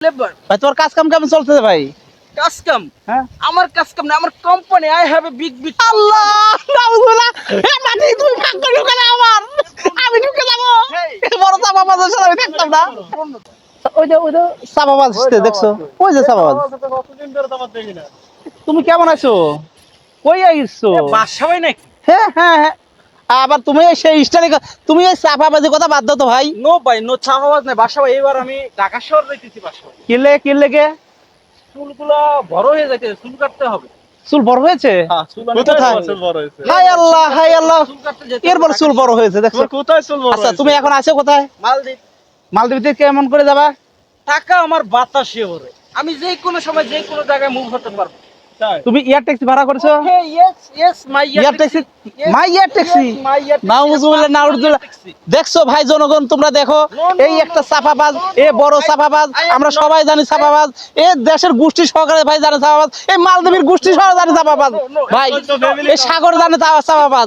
Labour ভাই তোমার কাজ কাম কেমন চলতেছে ভাই? কাস্টম হ্যাঁ আমার কাস্টম না আমার company I have a big big আল্লাহ নাউজুবিল্লাহ এ মাটি তুমি ভাগ করে ঢুকে দাও আমার আমি ঢুকে যাব এই বড় চাপাবাজের সাথে আমি থাকতাম না ওই যে চাপাবাজ আসছে দেখছো ওই যে চাপাবাজ কতদিন ধরে তোমার দেখি না। তুমি কেমন আছো কই আইছো বাসা ভাই নাকি হ্যাঁ হ্যাঁ হ্যাঁ আবার তুমি সেই স্টাইলে তুমি এই চাপাবাজের কথা বাদ দাও তো ভাই নো ভাই নো চাপাবাজ নাই বাসা ভাই এবার আমি ঢাকা শহর যাইতেছি বাসা ভাই কিনলে কিনলে কে চুলগুলা বড় হয়ে যাইতেছে চুল কাটতে হবে চুল বড় হয়েছে হ্যাঁ চুল কোথায়? চুল বড় হয়েছে? হাই আল্লাহ হাই আল্লাহ চুল কাটতে যেতে এরপর চুল বড় হয়েছে দেখছো তোমার কোথায় চুল বড় আচ্ছা হয়েছে? তুমি এখন আছো কোথায় মালদ্বীপ মালদ্বীপে কেমন করে যাবা টাকা আমার বাতাসে ওরে আমি যে কোনো সময় যে কোনো জায়গায় মুভ হতে পারবো তাই? তুমি এয়ার ট্যাক্সি ভাড়া করেছো Okay, yes, my air taxi my air taxi নাউজুবিল্লাহ নাউজুবিল্লাহ দেখছো ভাই জনগণ তোমরা দেখো এই একটা চাপাবাজ এ বড় চাপাবাজ আমরা সবাই জানি চাপাবাজ এ দেশের গোষ্ঠী সহকারে ভাই জানে চাপাবাজ এই মালদ্বীপের গোষ্ঠী সহ জানে চাপাবাজ ভাই এই সাগর জানে চাপাবাজ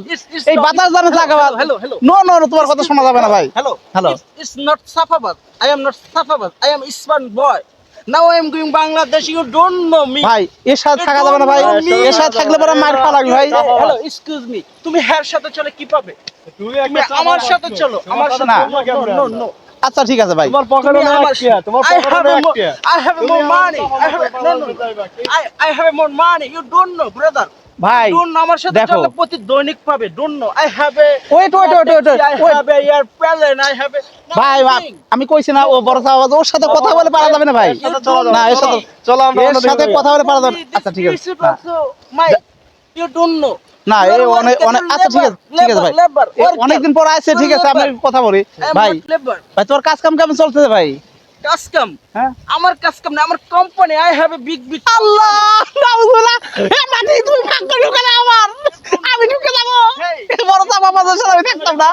এই বাতাস জানে চাপাবাজ Hello. নো নো তোমার কথা শোনা যাবে না ভাই Hello. Hello. It's not Safabad. I am not Safabad. I am Ispan boy. Now I am going Bangladesh. You don't know me. ভাই এর সাথে থাকা যাবে না ভাই এর সাথে থাকলে পরে মার খাওয়া লাগবে ভাই Hello, excuse me. তুমি হ্যার সাথে চলে কি পাবে? তুমি তুমি একটা আমার চাপা সাথে বাজ চলো। তোমার আমার সাথে সাথে না। no, no. আচ্ছা ঠিক আছে ভাই তোমার পকেটে তুমি না আমার- একটা তোমার I পকেটে have না a more, একটা I have a more money. I have a, no. I have a more money. You don't know, brother. ভাই Don't know আমার সাথে দেখো চলে প্রতি দৈনিক পাবে। Don't know. I have a Wait. I have a airplane. I have a ভাই nothing. আমি কইছি না ও বড় চাপাবাজ ওর সাথে কথা বলে পারা যাবে না ভাই এর সাথে চলা যাবে না এর সাথে চলো আমরা এর অন্যদিকে সাথে যাই। কথা বলে পারা যাবে না। আচ্ছা ঠিক You আছে should না। also, you don't know. না You এই are অনেক working অনেক as a আচ্ছা ঠিক আছে ঠিক আছে ভাই labor, এ worker. অনেকদিন পর আসছে ঠিক আছে আমি Labor. কথা বলি I am ভাই not labor. ভাই তোর কাজ কাম কেমন চলতেছে ভাই কাস্টম হ্যাঁ আমার কাস্টম না আমার company I have a big big আল্লাহ নাউজুবিল্লাহ এ মাটি তুমি ভাগ করে ঢুকে দাও আমার আমি ঢুকে যাব এই বড় চাপাবাজের সাথে আমি থাকতাম না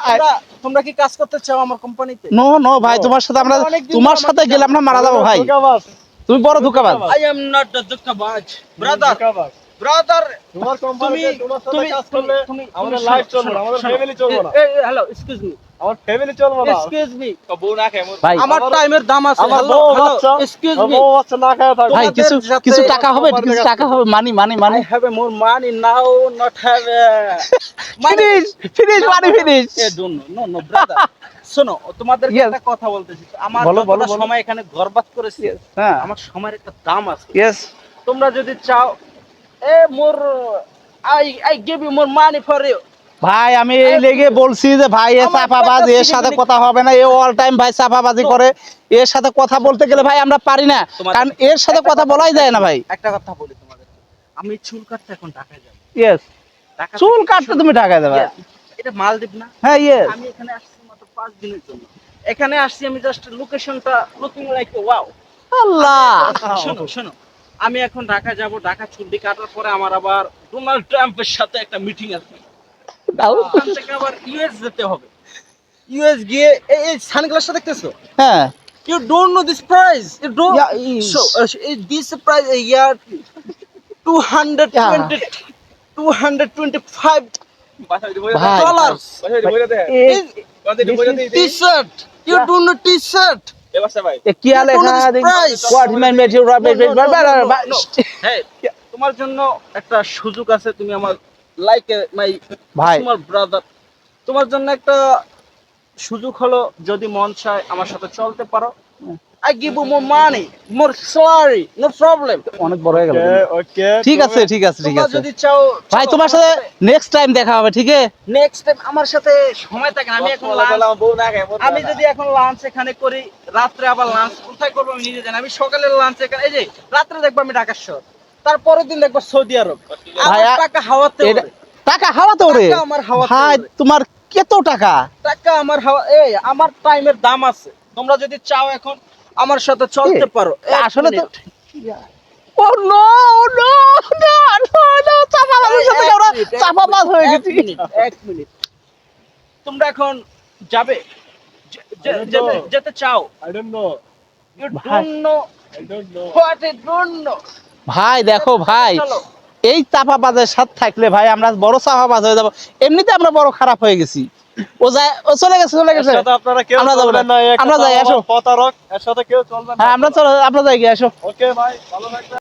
আচ্ছা তোমরা কি কাজ করতে চাও আমার কোম্পানিতে নো নো ভাই তোমার সাথে আমরা অনেকদিন তোমার পর সাথে আমাকে গেলে আমরা মারা যাবো ভাই ধোঁকাবাজ, তুমি বড় ধোকাবাজ আই এম নট দ্য দুঃখবাজ ব্রাদার ধোঁকাবাজ। ব্রাদার তোমার কোম্পানিতে তোমার সাথে তুমি কাজ করলে আমাদের লাইফ চলবে না, আমাদের ফ্যামিলি চলবে না। হ্যালো এক্সকিউজ মি আমার ফ্যামিলি চলবে না। এক্সকিউজ মি ভাই আমার টাইমের দাম আছে আমার হ্যালো বউ হ্যালো বাচ্চা, এক্সকিউজ আমার মি বউ বাচ্চা না খায় থাকবে। ভাই কিছু তোমাদের সাথে কিছু টাকা হবে আমার কিছু কাছে টাকা হবে মানি মানি I money have a more money now, not have a finish finish money finish No, brother. শোনো তোমাদের Yes. একটা কথা বলতেছি আমার বলো, যতটা বলো। সময় এখানে ঘরবাস করেছি হ্যাঁ আমার সময়ের একটা দাম আছে ইয়েস তোমরা যদি চাও more I give you more money for you ভাই আমি এই লেগে বলছি যে ভাই এ আমার চাপাবাজ কথা এর সাথে শুনে- কথা হবে না এ অল টাইম ভাই চাপাবাজি করে এর সাথে কথা বলতে গেলে ভাই আমরা পারি না তোমাদের- কারণ এর সাথে কথা বলাই যায় না ভাই একটা কথা বলি তোমাদের আমি চুল কাটতে এখন ঢাকায় যাব ইয়েস ঢাকা চুল থেকে- কাটতে তুমি ঢাকায় যাবে Yes. এটা মালদ্বীপ না হ্যাঁ ইয়েস আমি এখানে আসছি মাত্র 5 দিনের জন্য এখানে আসছি আমি জাস্ট লোকেশনটা লুকিং লাইক ওয়াও আল্লাহ শোনো আমি এখন ঢাকা যাব ঢাকা ছুটি কাটার পরে আমার আবার ডোনাল্ড ট্রাম্পের সাথে একটা মিটিং আছে ওখান থেকে আবার ইউএস যেতে হবে ইউএস গিয়ে এই সানগ্লাসটা দেখতেছো হ্যাঁ you don't know this price you don't Yeah, so this price ইয়ার 220 225 ভাই dollars T-shirt you don't know T-shirt এ কি আলে You don't know খা this price. What man made you হ্যাঁ তোমার জন্য একটা সুযোগ আছে তুমি আমার লাইক মাই ভাই। স্মল ব্রাদার তোমার জন্য একটা সুযোগ হলো যদি মন চায় আমার সাথে চলতে পারো I give you more money more salary no problem অনেক বড় হয়ে গেল ওকে, ওকে, ঠিক আছে ঠিক আছে ঠিক তোমরা আছে যদি চাও ভাই তোমার সাথে নেক্সট টাইম দেখা হবে ঠিক আছে নেক্সট টাইম আমার সাথে সময় থাকে না আমি এখন আমি যদি এখন লাঞ্চ এখানে করি রাত্রে আবার লাঞ্চ কোথায় করবো আমি নিজে জানি আমি সকালের লাঞ্চ এখানে এই যে রাত্রে দেখবো আমি ঢাকা শহর তারপরের দিন দেখবো সৌদি আরব আমার ভাই, টাকা হাওয়াতে এটা ওড়ে। টাকা হাওয়াতে ওরে টাকা আমার হাওয়াতে ভাই ওড়ে। তোমার কত টাকা টাকা আমার হাওয়া এই আমার টাইমের দাম আছে তোমরা যদি চাও এখন আমার সাথে চলতে পারো আসলে তো ও নো নো নো নো চাপাবাজের সাথে আমরা চাপাবাজ হয়ে গেছি এক মিনিট তোমরা এখন যাবে যেতে চাও I don't know, you don't know I don't know. What I don't know ভাই দেখো ভাই চলো এই চাপাবাজের সাথে থাকলে ভাই আমরা বড় চাপাবাজ হয়ে যাব এমনিতে আমরা বড় খারাপ হয়ে গেছি ও যায়, ও চলে গেছে চলে এর গেছে। সাথে আপনারা কেউ আমরা যাবো চলবেন না। না, এই একটা আমরা যাই, আসো। প্রতারক, এর সাথে কেউ চলবেন না। হ্যাঁ আমরা চলো, আমরা যাই গিয়ে আসো। ওকে ভাই, ভালো থাকবেন।